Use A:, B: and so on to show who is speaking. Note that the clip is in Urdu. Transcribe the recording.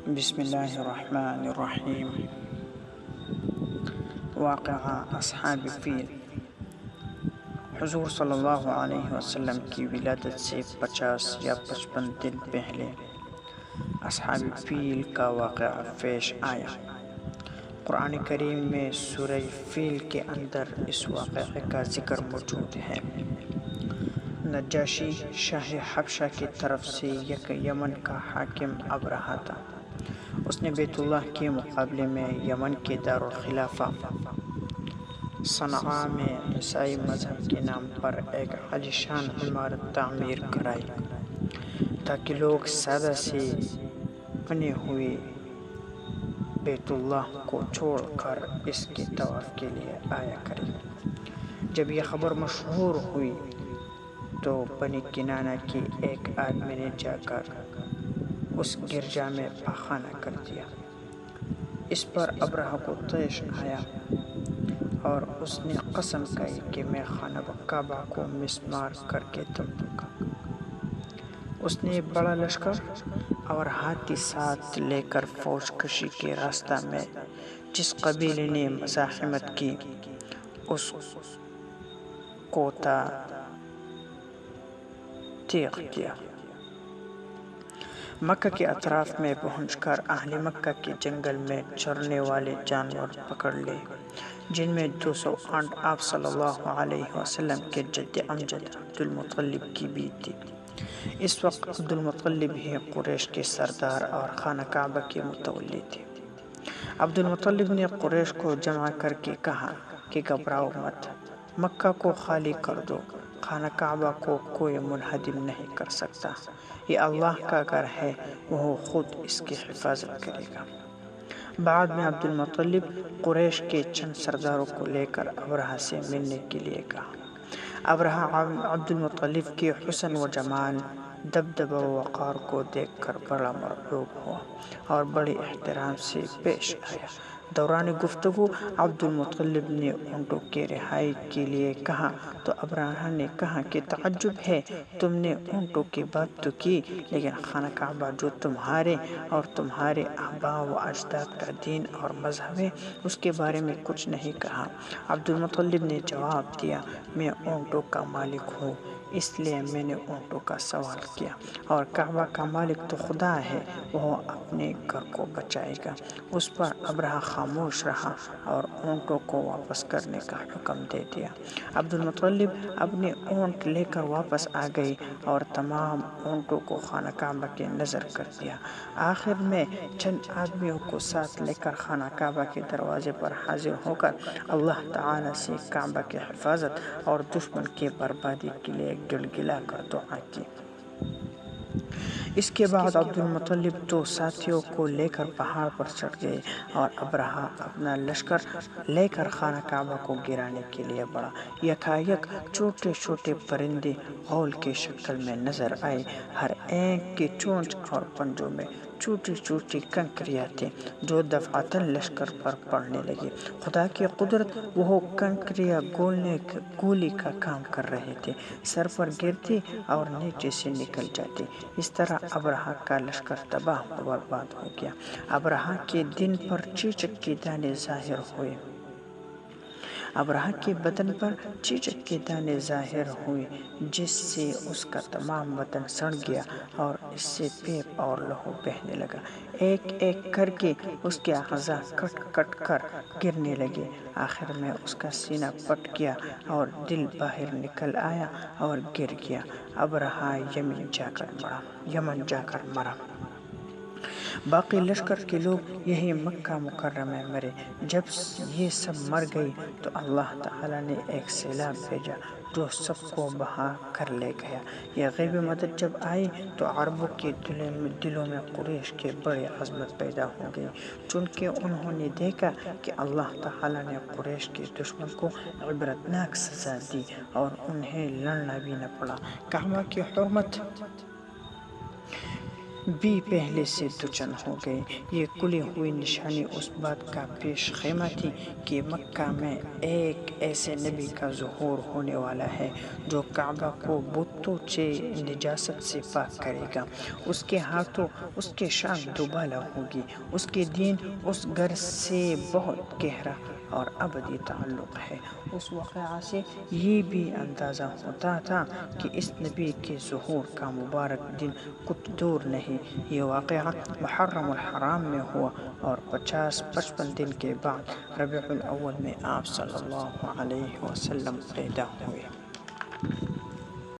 A: بسم اللہ الرحمن الرحیم۔ واقعہ اصحاب فیل۔ حضور صلی اللہ علیہ وسلم کی ولادت سے 50 یا 55 دن پہلے اصحاب فیل کا واقعہ پیش آیا۔ قرآن کریم میں سورہ فیل کے اندر اس واقعے کا ذکر موجود ہے۔ نجاشی شاہ حبشہ کی طرف سے یک یمن کا حاکم ابرہہ تھا۔ اس نے بیت اللہ کے مقابلے میں یمن کے دارالخلافہ صنعاء میں عیسائی مذہب کے نام پر ایک عالیشان عمارت تعمیر کرائی تاکہ لوگ سادہ سے بنے ہوئے بیت اللہ کو چھوڑ کر اس کے طواف کے لیے آیا کریں۔ جب یہ خبر مشہور ہوئی تو بنی کنانہ کے ایک آدمی نے جا کر اس گرجا میں پاخانہ کر دیا۔ اس پر ابرہہ کو طیش آیا اور اس نے قسم کھائی کہ میں خانہ کعبہ کو مسمار کر کے دم دوں گا۔ اس نے بڑا لشکر اور ہاتھی ساتھ لے کر فوج کشی کے راستہ میں جس قبیلے نے مزاحمت کی اس کو تیغ کیا۔ مکہ کے اطراف میں پہنچ کر اہل مکہ کے جنگل میں چرنے والے جانور پکڑ لے، جن میں 200 اونٹ آپ صلی اللہ علیہ وسلم کے جد امجد عبد المطلب کی بھی تھی۔ اس وقت عبد المطلب ہی قریش کے سردار اور خانہ کعبہ کے متولی تھے۔ عبد المطلب نے قریش کو جمع کر کے کہا کہ گھبراؤ مت، مکہ کو خالی کر دو، خانہ کعبہ کو کوئی منہدم نہیں کر سکتا، یہ اللہ کا گھر ہے، وہ خود اس کی حفاظت کرے گا۔ بعد میں عبد المطلب قریش کے چند سرداروں کو لے کر ابرہہ سے ملنے کے لیے کہا۔ ابرہہ عبد المطلب کے حسن و جمال، دبدبہ و وقار کو دیکھ کر بڑا مرعوب ہوا اور بڑے احترام سے پیش آیا۔ دوران گفتگو عبد المطلب نے اونٹوں کی رہائی کے لیے کہا تو ابرہہ نے کہا کہ تعجب ہے، تم نے اونٹوں کی بات تو کی لیکن خانہ کعبہ جو تمہارے اور تمہارے آباء و اجداد کا دین اور مذہب ہے اس کے بارے میں کچھ نہیں کہا۔ عبد المطلب نے جواب دیا، میں اونٹوں کا مالک ہوں اس لیے میں نے اونٹوں کا سوال کیا، اور کعبہ کا مالک تو خدا ہے، وہ اپنے گھر کو بچائے گا۔ اس پر ابرہہ خاموش رہا اور اونٹوں کو واپس کرنے کا حکم دے دیا۔ عبد المطلب اپنے اونٹ لے کر واپس آ گئے اور تمام اونٹوں کو خانہ کعبہ کے نظر کر دیا۔ آخر میں چند آدمیوں کو ساتھ لے کر خانہ کعبہ کے دروازے پر حاضر ہو کر اللہ تعالیٰ سے کعبہ کی حفاظت اور دشمن کی بربادی کے لیے گڑگڑا کر دعا کی۔ اس کے بعد عبد المطلب دو ساتھیوں کو لے کر پہاڑ پر چڑھ گئے اور ابرہہ اپنا لشکر لے کر خانہ کعبہ کو گرانے کے لیے بڑھا۔ یکایک چھوٹے چھوٹے پرندے غول کی شکل میں نظر آئے، ہر ایک کی چونچ اور پنجوں میں چھوٹی چھوٹی کنکریاں تھیں جو دفعتاً لشکر پر پڑنے لگی۔ خدا کی قدرت، وہ کنکریاں گولی کا کام کر رہے تھے، سر پر گرتی اور نیچے سے نکل جاتی۔ اس طرح ابرہہ کا لشکر تباہ و برباد ہو گیا۔ ابرہہ کے دن پر چیچک کے دانے ظاہر ہوئے، ابرہہ کے بدن پر چیچک کے دانے ظاہر ہوئے جس سے اس کا تمام بدن سڑ گیا اور اس سے پیپ اور لہو بہنے لگا۔ ایک ایک کر کے اس کے اعضاء کٹ کٹ کر گرنے لگے۔ آخر میں اس کا سینہ پھٹ گیا اور دل باہر نکل آیا اور گر گیا۔ ابرہہ یمن جا کر مرا۔ باقی لشکر کے لوگ یہی مکہ مکرمہ میں مرے۔ جب یہ سب مر گئے تو اللہ تعالیٰ نے ایک سیلاب بھیجا جو سب کو بہا کر لے گیا۔ یہ غیبی مدد جب آئی تو عربوں کے دلوں میں قریش کی بڑی عظمت پیدا ہو گئی، چونکہ انہوں نے دیکھا کہ اللہ تعالیٰ نے قریش کے دشمن کو عبرتناک سزا دی اور انہیں لڑنا بھی نہ پڑا۔ کعبہ کی حرمت بھی پہلے سے دچن ہو گئے۔ یہ کھلی ہوئی نشانی اس بات کا پیش خیمہ تھی کہ مکہ میں ایک ایسے نبی کا ظہور ہونے والا ہے جو کعبہ کو بتوں سے نجاست سے پاک کرے گا۔ اس کے ہاتھوں اس کے شان دوبالا ہوگی۔ اس کے دین اس گھر سے بہت گہرا اور ابدی تعلق ہے۔ اس واقعہ سے یہ بھی اندازہ ہوتا تھا کہ اس نبی کے ظہور کا مبارک دن کچھ دور نہیں۔ یہ واقعہ محرم الحرام میں ہوا اور 55 دن کے بعد ربیع الاول میں آپ صلی اللہ علیہ وسلم پیدا ہوئے۔